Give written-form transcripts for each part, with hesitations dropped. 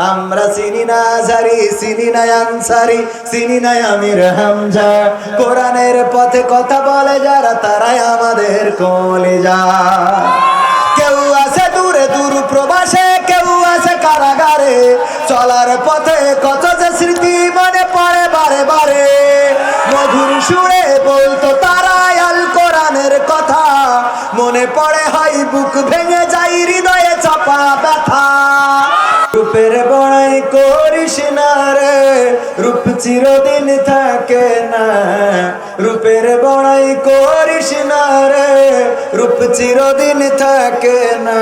আমরা চিনি না আজহারি, চিনি না আনসারি, চিনি না আমির হামজা। কোরআনের পথে কথা বলে যারা তারাই আমাদের কলিজা। কেউ আছে দূরে দূর প্রবাসে, কেউ আছে কারাগারে, চলার পথে কত যে স্মৃতি মনে পড়ে বারে বারে। মধুর সুরে বলতো তারা আল কোরআনের কথা, মনে পড়ে হয় বুক ভেঙে যায় হৃদয়ে চাপা ব্যথা। রূপের বড়াই করিস না রে, রূপ চিরদিন থাকে না। রূপের বড়াই করিস না রে, রূপ চিরদিন থাকে না।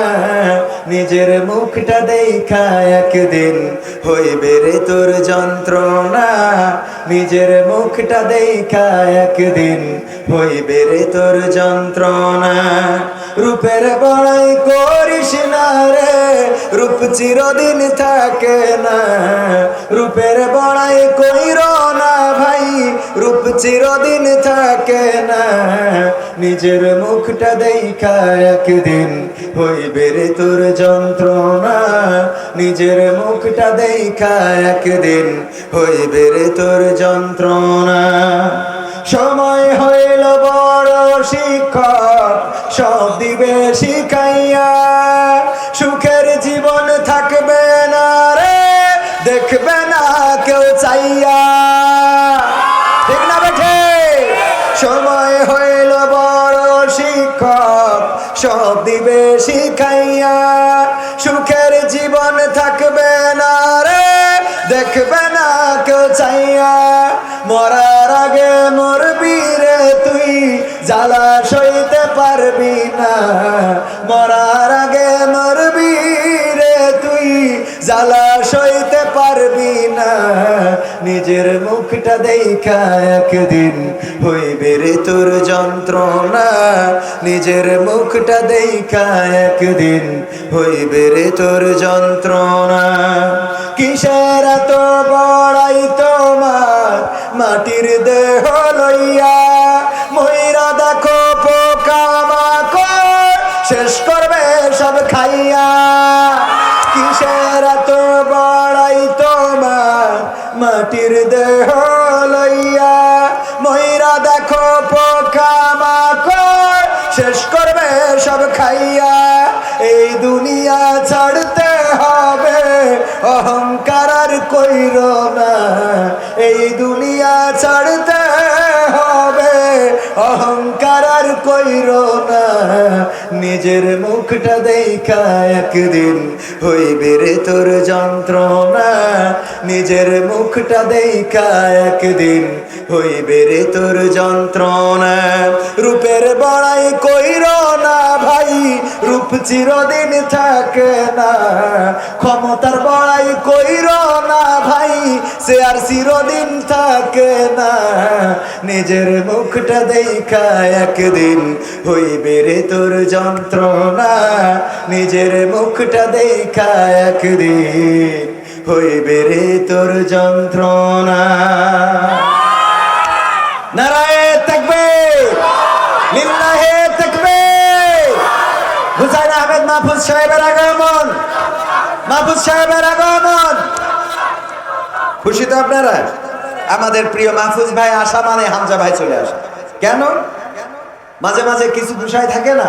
নিজের মুখটা দেখা একদিন হইবে রে তোর যন্ত্রণা। নিজের মুখটা দেখা একদিন হইবে রে তোর যন্ত্রণা। রূপের বড়াই করিস না রে, রূপ চিরদিন থাকে না। রূপের বড়াই কইর না ভাই, রূপ চিরদিন থাকে না। নিজের মুখটা দেখা একদিন হইবে রে তোর যন্ত্রণা। নিজের মুখটা দেখা একদিন হইবে রে তোর যন্ত্রণা। সময় হইল বড় শিক্ষক, সব দিবে শিখাইয়া। সুখের জীবন থাকবে না রে, দেখবে না কেউ চাইয়া। ঠিক না বেঠে? সময় হইল বড় শিক্ষক, সব দিবে শিখাইয়া। সুখের জীবন থাকবে না রে, দেখবে না কেউ চাইয়া। মরার আগে মরবি রে তুই, জ্বালা সইতে পারবি না। মরার আগে মরবি রে তুই, জ্বালা সইতে পারবি না। নিজের মুখটা দেখা একদিন হইবে রে তোর যন্ত্রণা। নিজের মুখটা দেখা একদিন হইবে রে তোর যন্ত্রণা। কিসের এত বড়াই তোমার মাটির দেহ লইয়া? ময়রা দেখো পোকা মাকড় শেষ করবে সব খাইয়া। কিসের এত বড়াই তোমার মাটির দেহ লইয়া? ময়রা দেখো পোকা মাকড় শেষ করবে সব খাইয়া। এই দুনিয়া ছাড়তে হবে, অহংকার আর কইরো না। এই দুনিয়া ছাড়তে হবে, অহংকার আর কইরো না। নিজের মুখটা দেখা একদিন হইবে রে তোর যন্ত্রণা। নিজের মুখটা দেখা একদিন হইবে রে তোর যন্ত্রণা। রূপের বড়াই কইরো না ভাই, রূপ চিরদিন থাকে না। ক্ষমতার বড়াই কইরো না ভাই, সে আর চিরদিন থাকে না। নিজের মুখটা দেখা একদিন হইবে রে তোর যন্ত্রণা। নিজের মুখটা দেখা একদিন হইবে রে তোর যন্ত্রণা। নারায়ে তাকবীর, লিল্লাহে তাকবীর। হুসাইন আহমেদ মাহফুজ সাহেবের আগমন, মাহফুজ সাহেবের আগমন। খুশি তো আপনারা? আমাদের প্রিয় মাহফুজ ভাই আসা মানে হামজা ভাই চলে আসা। কেন? মাঝে মাঝে কিছু বিষয় থাকে না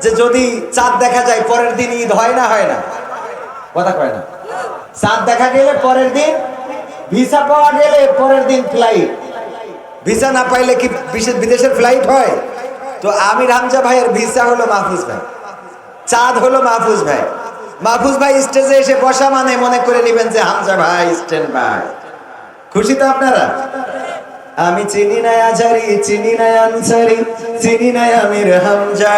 যে যদি চাঁদ দেখা যায় পরের দিন ঈদ হয় না? হয় না? কথা কয় না? চাঁদ দেখা গেলে পরের দিন, ভিসা পাওয়া গেলে পরের দিন ফ্লাইট। ভিসা না পাইলে কি বিদেশের ফ্লাইট হয়? তো আমির হামজা ভাইয়ের ভিসা হলো মাহফুজ ভাই, চাঁদ হলো মাহফুজ ভাই। মাহফুজ ভাই স্টেজে এসে বসা মানে মনে করে নেবেন যে হামজা ভাই স্ট্যান্ড বাই। খুশি তো আপনারা? আমি চিনি না আজহারি, চিনি না আনসারি, চিনি না আমির হামজা।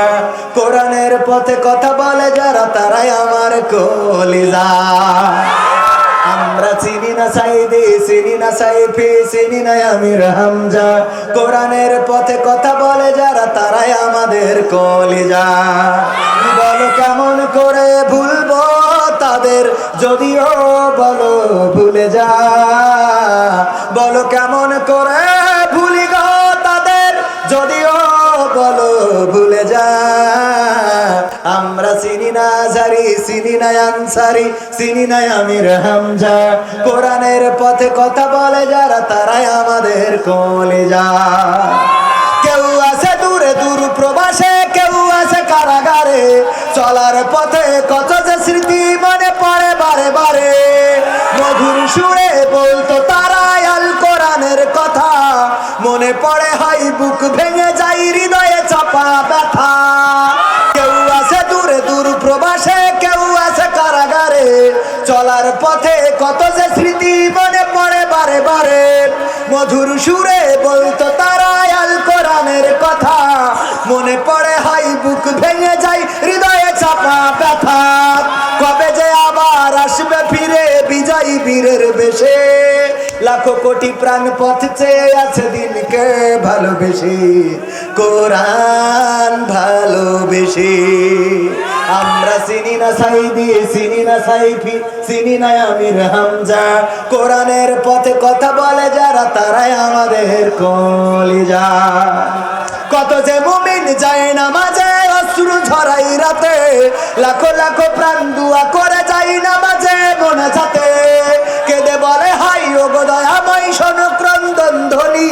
কোরআনের পথে কথা বলে যারা তারাই আমার কলিজা। আমরা চিনি না সাইদি, চিনি না সাইফি, চিনি না আমির হামজা। কোরআনের পথে কথা বলে যারা তারাই আমাদের কলিজা। বলো কেমন করে ভুলবো তাদের, যদিও বলো ভুলে যা। বলো কেমন করে ভুলি গো তাদের, যদিও বলো ভুলে যা। আমরা চিনি না আজারি, চিনি না আনসারি, চিনি না আমির হামজা। কোরআনের পথে কথা বলে যারা তারাই আমাদের কলিজা। কেউ আছে দূরে দূর প্রবাসে, কেউ আছে কারাগারে, চলার পথে কত যে স্মৃতি মনে পড়ে বারে বারে। মধুর সুরে বলতো তারা আল কোরআনের কথা, মনে পড়ে হয় বুক ভেঙে যায় হৃদয়ে চাপা ব্যথা। কেউ আছে দূরে দূর প্রবাসে, কেউ আছে কারাগারে, চলার পথে কত যে স্মৃতি মনে পড়ে বারে বারে। মধুর সুরে বলতো তারা আল কোরআনের কথা, মনে পড়ে হয় বুক ভেঙে যায় হৃদয়ে চাপা ব্যথা। কবে যে আবার আসবে ফিরে বিজয়ী বীরের বেশে, লাখো কোটি প্রাণ পথ চেয়ে আছে দিনকে ভালোবেসে, কোরআন ভালোবেসে। আমরা চিনি না সাইদি, চিনি না সাইফি, চিনি না আমির হামজা। কোরআনের পথে কথা বলে যারা তারাই আমাদের কলিজা। কত যে মুমিন যায় নামাজে অশ্রু ঝরাই রাতে, লাখো লাখো প্রাণ দুয়া করে যাই নামাজে মোনাজাতে। কেঁদে বলে হাই ও গো দয়াময় শোনো ক্রন্দন ধ্বনি,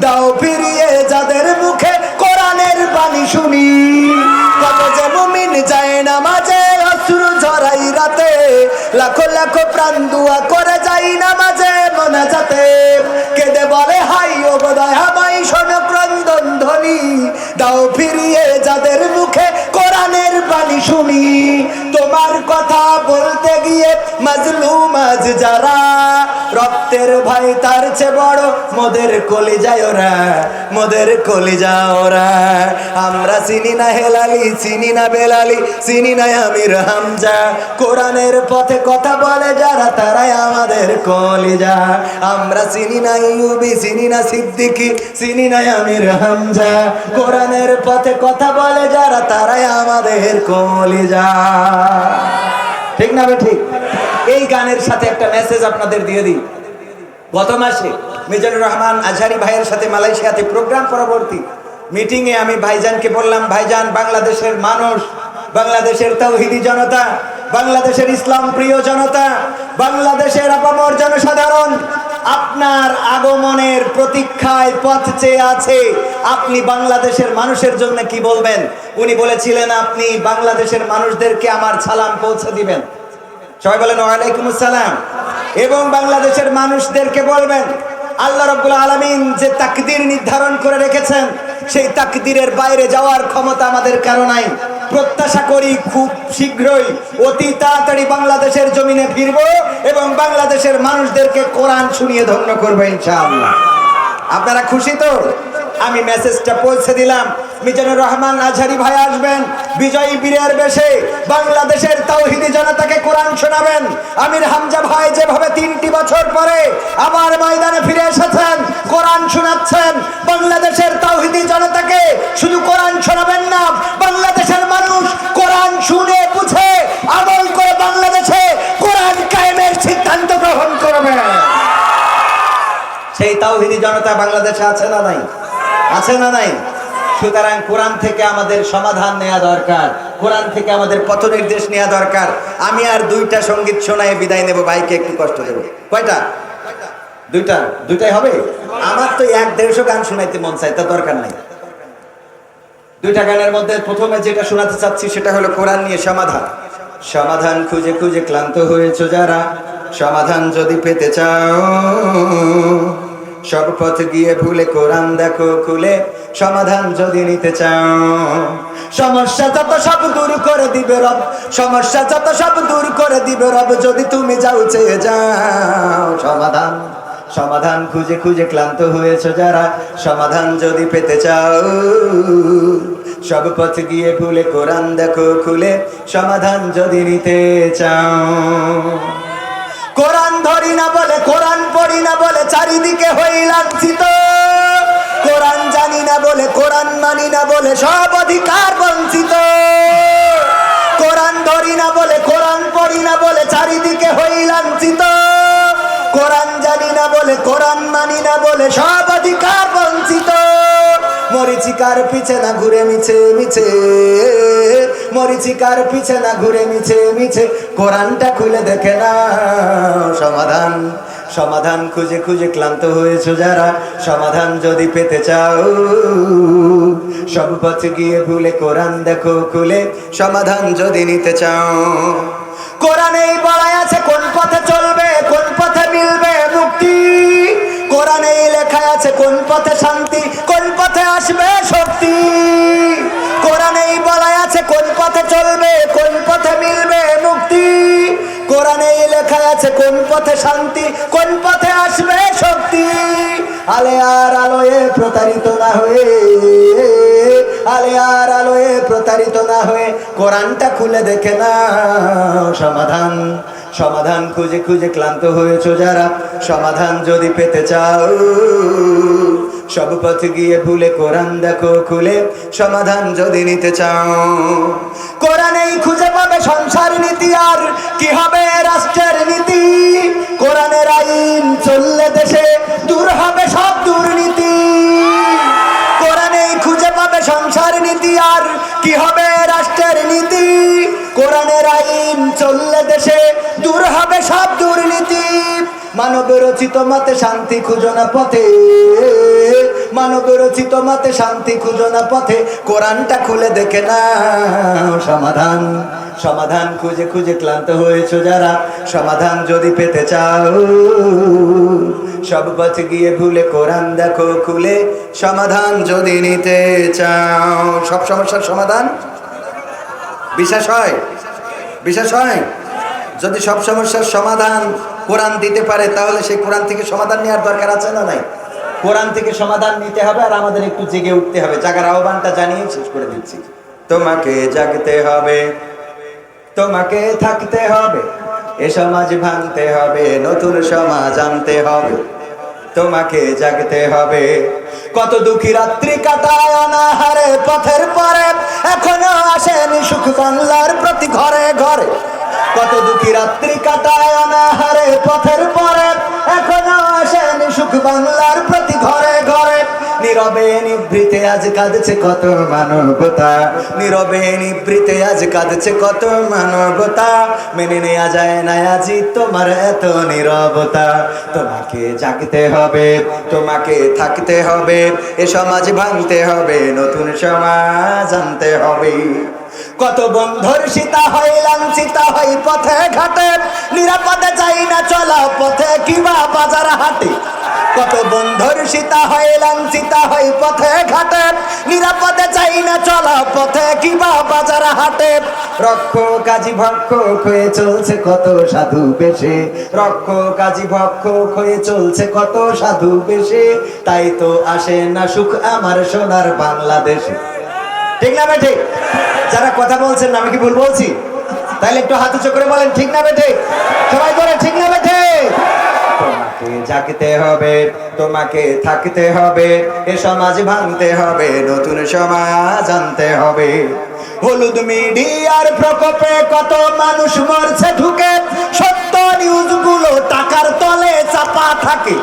দাও ফিরিয়ে যাদের মুখে কোরআনের বাণী শুনি। কত যে মুমিন যায় নামাজে অশ্রু ঝরাই রাতে, লাখো লাখো প্রাণ দুয়া করে যাই নামাজে মোনাজাতে। কেঁদে বলে হাই ও গো দয়াময় শোনো ক্রন্দন ধ্বনি, দাও ফিরিয়ে যাদের মুখে কোরআনের বাণী শুনি। তোমার কথা বলতে গিয়ে মাজলুম আজ যারা, রক্তের ভাই তার চেয়ে বড় মোদের কলিজায় ওরা, মোদের কলিজা ওরা। আমরা চিনি না হেলালি, চিনি না বেলালি, চিনি না আমির হামজা। কোরআনের পথে কথা বলে যারা তারাই আমাদের কলিজা। আমরা চিনি না ইউবি, চিনি না সিদ্দিকি, চিনি না আমির হামজা। কোরআনের পথে কথা বলে যারা তারাই আমাদের কলিজা। ঠিক না ঠিক? এই গানের সাথে একটা মেসেজ আপনাদের দিয়ে দিই। গত মাসে মিজানুর রহমান আজহারি ভাইয়ের সাথে মালয়েশিয়াতে প্রোগ্রাম পরবর্তী মিটিংয়ে আমি ভাইজানকে বললাম, ভাইজান বাংলাদেশের মানুষ, বাংলাদেশের তাওহীদি জনতা, বাংলাদেশের ইসলাম প্রিয় জনতা, বাংলাদেশের আপামর জনসাধারণ আপনার আগমনের প্রতীক্ষায় পথ চেয়ে আছে। আপনি বাংলাদেশের মানুষের জন্য কি বলবেন? উনি বলেছিলেন আপনি বাংলাদেশের মানুষদেরকে আমার সালাম পৌঁছে দিবেন। সবাই বলেন ওয়ালাইকুম আসসালাম। এবং বাংলাদেশের মানুষদেরকে বলবেন আল্লাহ রাব্বুল আলামিন যে তাকদীর নির্ধারণ করে রেখেছেন, সেই তাকদীরের বাইরে যাওয়ার ক্ষমতা আমাদের কারো নাই। প্রত্যাশা করি খুব শীঘ্রই অতি তাড়াতাড়ি বাংলাদেশের জমিনে ফিরবো এবং বাংলাদেশের মানুষদেরকে কোরআন শুনিয়ে ধন্য করবো ইনশাআল্লাহ। আপনারা খুশি তো? আমি মেসেজটা পৌঁছে দিলাম। মিজানুর রহমান আজহারি ভাই আসবেন বিজয়ী বীরের বেশে, বাংলাদেশের তাওহীদি জনতাকে কোরআন শোনাবেন। আমির হামজা ভাই যেভাবে 3টি বছর পরে আবার ময়দানে ফিরে এসেছেন, কোরআন শোনাচ্ছেন। বাংলাদেশের তাওহীদি জনতাকে শুধু কোরআন শোনাবেন না, বাংলাদেশের মানুষ কোরআন শুনে বুঝে আমল করে বাংলাদেশে কোরআন কায়েমের সিদ্ধান্ত গ্রহণ করবে। সেই তাওহীদি জনতা বাংলাদেশে আছে না নাই? আছে না নাই? সুতরাং কোরআন থেকে আমাদের সমাধান নেওয়া দরকার, কোরআন থেকে আমাদের পথ নির্দেশ নেওয়া দরকার। আমি আর 2টা সঙ্গীত শোনায় বিদায় নেব, ভাইকে একটু কষ্ট দেব। কয়টা? 2টাই হবে? আমার তো 1-150 গান শোনাইতে মন চাই, তা দরকার নাই। 2টা গানের মধ্যে প্রথমে যেটা শোনাতে চাচ্ছি সেটা হলো কোরআন নিয়ে সমাধান। সমাধান খুঁজে খুঁজে ক্লান্ত হয়েছো যারা, সমাধান যদি পেতে চাও, সব পথ গিয়ে ভুলে কোরআন দেখো খুলে, সমাধান যদি নিতে চাও। সমস্যা যত সব দূর করে দিবে রব, সমস্যা যত সব দূর করে দিবে রব, যদি তুমি যাও চেয়ে যাও। সমাধান সমাধান খুঁজে খুঁজে ক্লান্ত হয়েছো যারা, সমাধান যদি পেতে চাও, সব পথ গিয়ে ভুলে কোরআন দেখো খুলে, সমাধান যদি নিতে চাও। কোরআন ধরি না বলে, কোরআন পড়ি না বলে চারিদিকে হই লাঞ্ছিত, কোরআন জানি না বলে, কোরআন মানি না বলে সব অধিকার বঞ্চিত। কোরআন ধরি না বলে, কোরআন পড়ি না বলে চারিদিকে হই লাঞ্ছিত, কোরআন জানি না বলে, কোরআন মানি না বলে সব অধিকার বঞ্চিত। মরিচিকার পিছে না ঘুরে মিছে মিছে, মরিচিকার পিছে না ঘুরে মিছে মিছে, কোরআনটা খুলে দেখে না সমাধান। সমাধান খুঁজে খুঁজে ক্লান্ত হয়েছো যারা, সমাধান যদি পেতে চাও সব পথ গিয়ে ভুলে কোরআন দেখো খুলে, সমাধান যদি নিতে চাও। কোরআনেই বলা আছে কোন পথে চলবে, কোন পথে মিলবে মুক্তি। কোরআনেই লেখা আছে কোন পথে শান্তি, কোন পথে আসবে শক্তি। কোরআনেই বলা আছে কোন পথে চলবে, কোন পথে মিলবে মুক্তি। কোরআনেই লেখা আছে কোন পথে শান্তি, কোন পথে আসবে শক্তি। আলে আর আলোয় প্রতারিত না হয়ে, আলে আর আলোয় প্রতারিত না হয়ে কোরআনটা খুলে দেখে না সমাধান। সমাধান খুঁজে খুঁজে ক্লান্ত হয়েছো যারা, সমাধান যদি পেতে চাও সব পথ গিয়ে ভুলে কোরআন দেখো খুলে, সমাধান যদি নিতে চাও। কোরআনেই খুঁজে পাবে সংসার নীতি, আর কি হবে রাষ্ট্রের নীতি। কোরআনের আইন চললে দেশে দূর হবে সব দুর্নীতি। কোরআনেই খুঁজে পাবে সংসার নীতি, আর কি হবে রাষ্ট্রের নীতি। কোরআনের আইন চললে দেশে দূর হবে সব দুর্নীতি। মানব রচিত মতে শান্তি খুঁজো না পথে, মানব রচিত মতে শান্তি খুঁজো না পথে, কোরআনটা খুলে দেখে না সমাধান। সমাধান খুঁজে খুঁজে ক্লান্ত হয়েছো যারা, সমাধান যদি পেতে চাও সব পথ গিয়ে ভুলে কোরআন দেখো খুলে, সমাধান যদি নিতে চাও। সব সমস্যার সমাধান বিশ্বাস হয়? বিশ্বাস হয়? যদি সব সমস্যার সমাধান কোরআন দিতে পারে, তাহলে সেই কোরআন থেকে সমাধান নেওয়ার দরকার আছে না নাই? কোরআন থেকে সমাধান নিতে হবে, আর আমাদের একটু জেগে উঠতে হবে। জাগার আহ্বানটা জানিয়ে শেষ করে দিচ্ছি। তোমাকে জাগতে হবে, তোমাকে থাকতে হবে, এ সমাজ ভাঙতে হবে, নতুন সমাজ আনতে হবে। তোমাকে জাগতে হবে। কত দুঃখী রাত্রি কাটায় অনাহারে পথের পরে, এখনো আসেনি সুখ বাংলার প্রতি ঘরে ঘরে। কত দুঃখী রাত্রি কাটায় অনাহারে পথের পরে, এখনো আসেনি সুখ বাংলার প্রতি ঘরে ঘরে। নীরবে নিভৃতে আজ কাঁদছে কত মানবতা, নীরবে নিভৃতে আজ কাঁদছে কত মানবতা। মেনে নেওয়া যায় না আজি তোমার এত নীরবতা। তোমাকে জাগতে হবে, তোমাকে থাকতে হবে, এ সমাজ ভাঙতে হবে, নতুন সমাজ আনতে হবে। কত বন্ধুর সীতা হয় লাঞ্ছিতা হয় পথে ঘাটে, নিরাপদে যাই না চলা পথে কিবা বাজার হাটে। কত বন্ধুর সীতা হয় লাঞ্ছিতা হয় পথে ঘাটে, নিরাপদে যাই না চলা পথে কিবা বাজার হাটে। রক্ষ কাজী ভক্ষক হয়ে চলছে কত সাধু বেশে, রক্ষ কাজী ভক্ষক হয়ে চলছে কত সাধু বেশে। তাই তো আসে না সুখ আমার সোনার বাংলাদেশে। ঠিক না বেঠে? যারা কথা বলছেন আমি কি ভুল বলছি? তাহলে একটু হাত উঁচু করে বলেন ঠিক না বেঠে? সবাই বলে ঠিক না বেঠে? তোমাকে জাগতে হবে, তোমাকে থাকতে হবে, এ সমাজ ভাঙতে হবে, নতুন সমাজ আনতে হবে। হলুদ মিডিয়ার প্রকোপে কত মানুষ মরছে ঢুকে, সত্য নিউজগুলো টাকার তলে চাপা থাকে।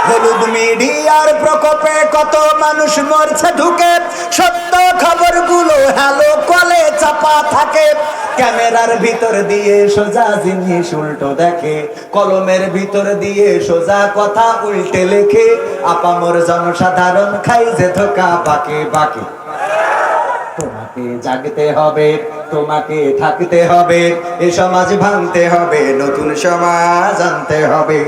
হলুদ মিডিয়ার প্রকোপে কত মানুষ মরছে ঢুকে, সত্য খবরগুলো হ্যালো কলে চাপা থাকে। ক্যামেরার ভিতর দিয়ে সোজা জিনিস উল্টো দেখে, কলমের ভিতর দিয়ে সোজা কথা উল্টে লেখে। আপামর জনসাধারণ খাই যে ধোকা বাকে বাকে। তোমাকে জাগতে হবে, তোমাকে থাকতে হবে, এ সমাজ ভাঙতে হবে, নতুন সমাজ আনতে হবে।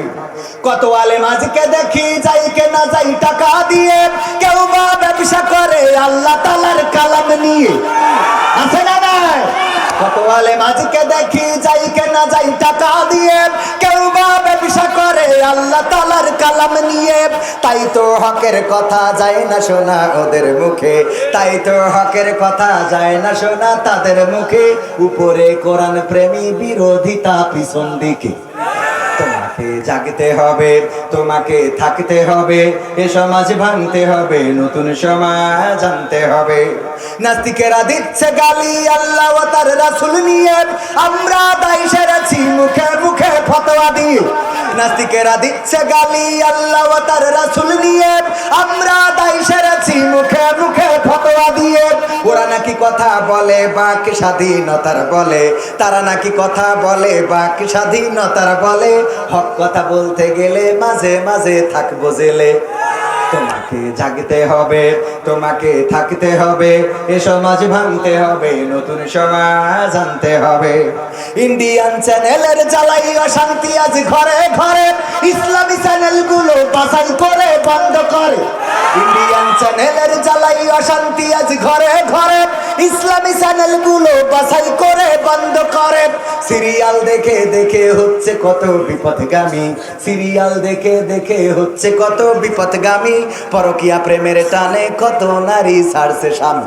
কত আলেম আজকে দেখি যাই কে না যাই টাকা দিয়ে, কেউ বা ব্যবসা করে আল্লাহ তাআলার কালাম নিয়ে। আছে না নাই? কত আলেম আজকে দেখি যাই কে না যাই টাকা দিয়ে, কেউ বা ব্যবসা করে আল্লাহ তাআলার কালাম নিয়ে। তাই তো হকের কথা যায় না শোনা ওদের মুখে, তাই তো হকের কথা যায় না শোনা তাদের মুখে। উপরে কোরআন প্রেমী, বিরোধিতা পিছন দিকে। তোমাকে জাগতে হবে, তোমাকে থাকতে হবে, এ সমাজ ভাঙতে হবে, নতুন সমাজ আনতে হবে। নাস্তিকেরা দিচ্ছে গালি আল্লাহ ও তার রাসূল নিয়ে, আমরা দায় সেরেছি মুখে মুখে ফতোয়া দিয়ে। নাস্তিকেরা দিচ্ছে গালি আল্লাহ ও তার রাসূল নিয়ে, আমরা দায় সেরেছি মুখে মুখে ফতোয়া দিয়ে। ওরা নাকি কথা বলে বাক স্বাধীনতার বলে, তারা নাকি কথা বলে বাক স্বাধীনতার বলে, হক কথা বলতে গেলে মাঝে মাঝে থাকবো জেলে। তোমাকে জাগতে হবে, তোমাকে থাকতে হবে, এ সমাজ ভাঙতে হবে, নতুন সমাজ আনতে হবে। ইন্ডিয়ান চ্যানেলের জ্বালাই অশান্তি আজ ঘরে ঘরে, ইসলামী চ্যানেলগুলো বাছাই করে বন্ধ করে। ইন্ডিয়ান চ্যানেলের জ্বালাই অশান্তি আজ ঘরে ঘরে, ইসলামী চ্যানেলগুলো বাছাই করে বন্ধ করে। সিরিয়াল দেখে দেখে হচ্ছে কত বিপদগামী, সিরিয়াল দেখে দেখে হচ্ছে কত বিপদগামী, পরকীয়া প্রেমের টানে কত নারী ছাড়ছে স্বামী।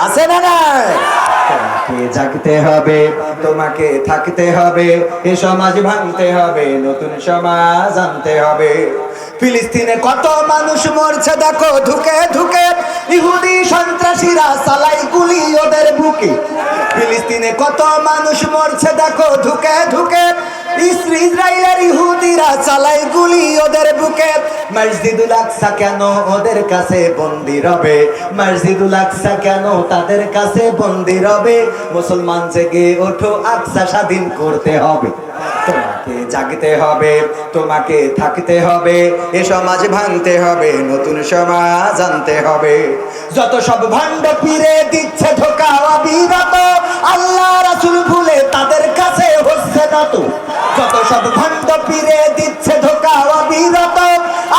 আছে না নাই? তোমাকে জাগতে হবে, তোমাকে থাকতে হবে, এ সমাজ ভাঙতে হবে, নতুন সমাজ আনতে হবে। ফিলিস্তিনে কত মানুষ মরছে দেখো ধুকে ধুকে, ইহুদি সন্ত্রাসীরা চালাই গুলি ওদের বুকে। ফিলিস্তিনে কত মানুষ মরছে দেখো ধুকে ধুকে, ইসরায়েলের ইহুদিরা চালাই গুলি ওদের বুকে। মসজিদুল আকসা কেন ওদের কাছে বন্দী রবে, মসজিদুল আকসা কেন তাদের কাছে বন্দী রবে। মুসলমান জেগে ওঠো, আকসা স্বাধীন করতে হবে। তোমাকে জাগতে হবে, তোমাকে থাকতে হবে, এ সমাজ ভাঙতে হবে, নতুন সমাজ আনতে হবে। যত সব ভণ্ড পীরে দিচ্ছে ধোঁকা অবিরত, আল্লাহ রাসূল ভুলে তাদের কাছে হচ্ছে নত। যত সব ভণ্ড পীরে দিচ্ছে ধোঁকা অবিরত,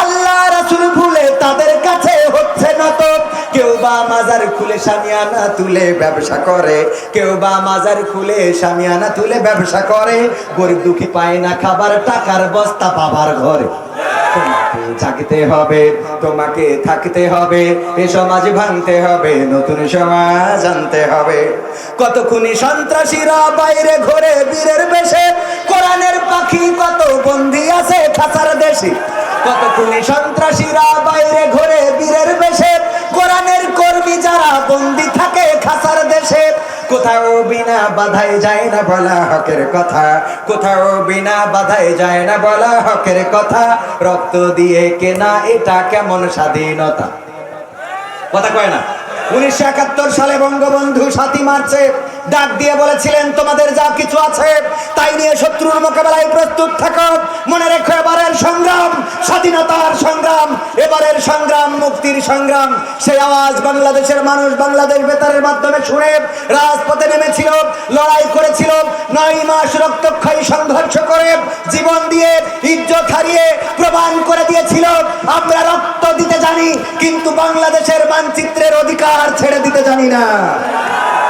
আল্লাহ রাসূল ভুলে তাদের কাছে হচ্ছে নত। কেউ বা মাজার খুলে শামিয়ানা তুলে ব্যবসা করে, কেউ বা মাজার খুলে শামিয়ানা তুলে ব্যবসা করে, গরিব দুঃখী পায় না খাবার, টাকার বস্তা পাবার ঘরে। তোমাকে জাগতে হবে, তোমাকে থাকতে হবে, এ সমাজ ভাঙতে হবে, নতুন সমাজ আনতে হবে। কত খুনি সন্ত্রাসীরা বাইরে ঘোরে বীরের বেশে, কোরআনের পাখি কত বন্দী আছে খাসার দেশে। কত খুনি সন্ত্রাসীরা বাইরে ঘোরে বীরের বেশে, কোরআনের কর্মী যারা বন্দী থাকে খাসার দেশে। কোথাও বিনা বাধায় যায় না বলা হকের কথা, কোথাও বিনা বাধায় যায় না বলা হকের কথা। রক্ত দিয়ে কেনা এটা কেমন স্বাধীনতা? কথা কয় না। 1971 সালে বঙ্গবন্ধু 7ই মার্চে ডাক দিয়ে বলেছিলেন, তোমাদের যা কিছু আছে তাই নিয়ে শত্রুর মোকাবেলায় প্রস্তুত থাকো। মনে রেখো এবারের সংগ্রাম স্বাধীনতার সংগ্রাম, এবারের সংগ্রাম মুক্তির সংগ্রাম। সেই আওয়াজ বাংলাদেশের মানুষ বাংলাদেশ বেতারের মাধ্যমে শুনে রাজপথে নেমেছিল, লড়াই করেছিল। 9 মাস রক্তক্ষয়ী সংঘর্ষ করে জীবন দিয়ে ইজ্জত হারিয়ে প্রমাণ করে দিয়েছিল, আমরা রক্ত দিতে জানি কিন্তু বাংলাদেশের মানচিত্রের অধিকার ছেড়ে দিতে জানি না।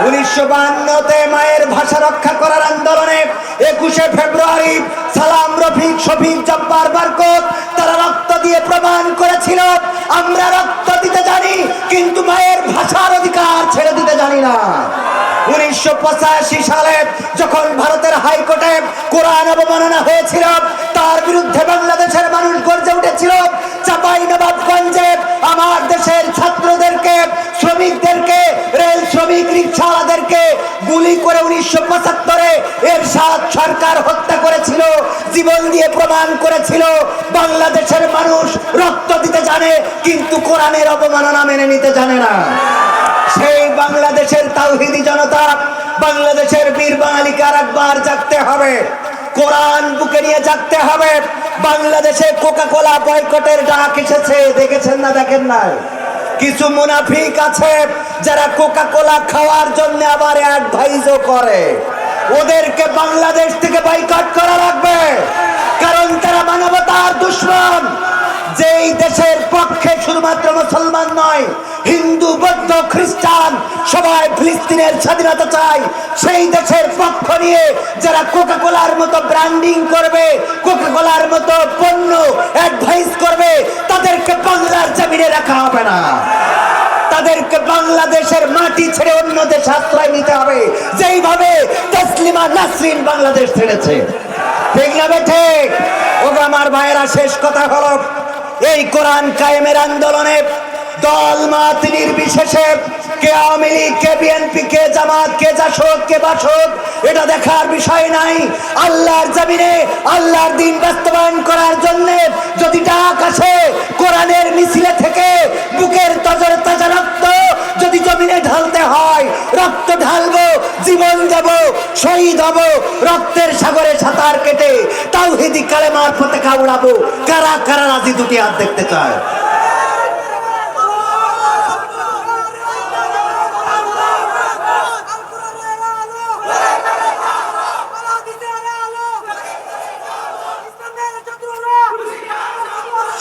1952-তে মায়ের ভাষা রক্ষা করার আন্দোলনে 21শে ফেব্রুয়ারি সালাম, রফিক, শফিক, জব্বার, বরকত তারা রক্ত দিয়ে প্রমাণ করেছিল আমরা রক্ত দিতে জানি কিন্তু মায়ের ভাষার অধিকার ছেড়ে দিতে জানি না। 1985 সালে যখন ভারতের হাইকোর্টে কোরআন অবমাননা হয়েছিল, তার বিরুদ্ধে বাংলাদেশের মানুষ গর্জে উঠেছিল। চাঁপাইনবাবগঞ্জে আমার দেশের ছাত্রদেরকে, শ্রমিকদেরকে, রেল শ্রমিক, রিকশাওয়ালাদেরকে গুলি করে 1975-এ এরশাদ সরকার হত্যা করেছিল, জীবন দিয়ে প্রমাণ করেছিল বাংলাদেশের মানুষ রক্ত দিতে জানে কিন্তু কোরআনের অবমাননা মেনে নিতে জানে না। সেই বাংলাদেশের তাওহীদি জনতা, বাংলাদেশের বীর বাঙালিকে আরেকবার জাগতে হবে, কোরআন বুকে নিয়ে জাগতে হবে। বাংলাদেশে কোকা-কোলা বয়কটের ডাক এসেছে, দেখেছেন না দেখেন না? কিছু মুনাফিক আছে যারা কোকা-কোলা খাওয়ার জন্য আবার অ্যাডভাইসও করে। ওদেরকে বাংলাদেশ থেকে বয়কট করা লাগবে, কারণ তারা মানবতার দুশমন। যেই দেশের পক্ষে শুধুমাত্র মুসলমান নয়, হিন্দু, বৌদ্ধ, খ্রিস্টান সবাই ফিলিস্তিনের স্বাধীনতা চায়, সেই দেশের পক্ষ নিয়ে যারা কোকা-কোলার মতো ব্র্যান্ডিং করবে, কোকা-কোলার মতো পণ্য অ্যাডভাইস করবে, তাদেরকে বাংলার জমিনে রাখা হবে না। তাদেরকে বাংলাদেশের মাটি ছেড়ে অন্য দেশে আশ্রয় নিতে হবে, যেইভাবে তাসলিমা নাসরিন বাংলাদেশ ছেড়েছে। ঠিক না ঠিক? ও আমার ভাইয়েরা, শেষ কথা হলো, এই কোরআন কায়েমের আন্দোলনে দল মত নির্বিশেষে কে আওয়ামী লীগ, কে বিএনপি, কে জামাত, কে জাসদ, কে বাসদ, এটা দেখার বিষয় নাই। আল্লাহর জমিনে আল্লাহর দিন বাস্তবায়ন করার জন্য যদি ডাক আসে কোরআনের মিছিলে থেকে বুকের তজরে তাজা রক্ত যদি জমিনে ঢালতে হয়, রক্ত ঢালবো, জীবন দেব, শহীদ হব, রক্তের সাগরে সাঁতার কেটে তাওহীদি কালেমার পতাকা উড়াবো। কারা কারা রাজি? দুটি হাত দেখতে চায়।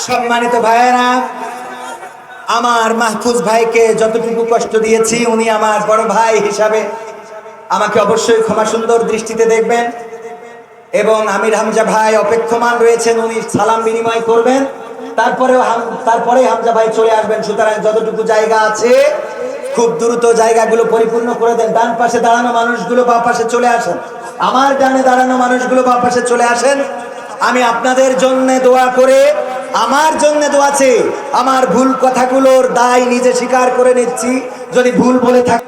সম্মানিত ভাইয়েরা, আমার মাহফুজ ভাইকে যতটুকু কষ্ট দিয়েছি, উনি আমার বড় ভাই হিসাবে আমাকে অবশ্যই ক্ষমা সুন্দর দৃষ্টিতে দেখবেন। এবং আমির হামজা ভাই অপেক্ষমান রয়েছেন, উনি সালাম বিনিময় করবেন, তারপরে হামজা ভাই চলে আসবেন। সুতরাং যতটুকু জায়গা আছে খুব দ্রুত জায়গাগুলো পরিপূর্ণ করে দেন। ডান পাশে দাঁড়ানো মানুষগুলো বাম পাশে চলে আসেন। আমার ডানে দাঁড়ানো মানুষগুলো বাম পাশে চলে আসেন। আমি আপনাদের জন্য দোয়া করে, আমার জন্য দোয়া চেয়ে আমার ভুল কথাগুলোর দায় নিজে স্বীকার করে নিচ্ছি। যদি ভুল বলে থাকি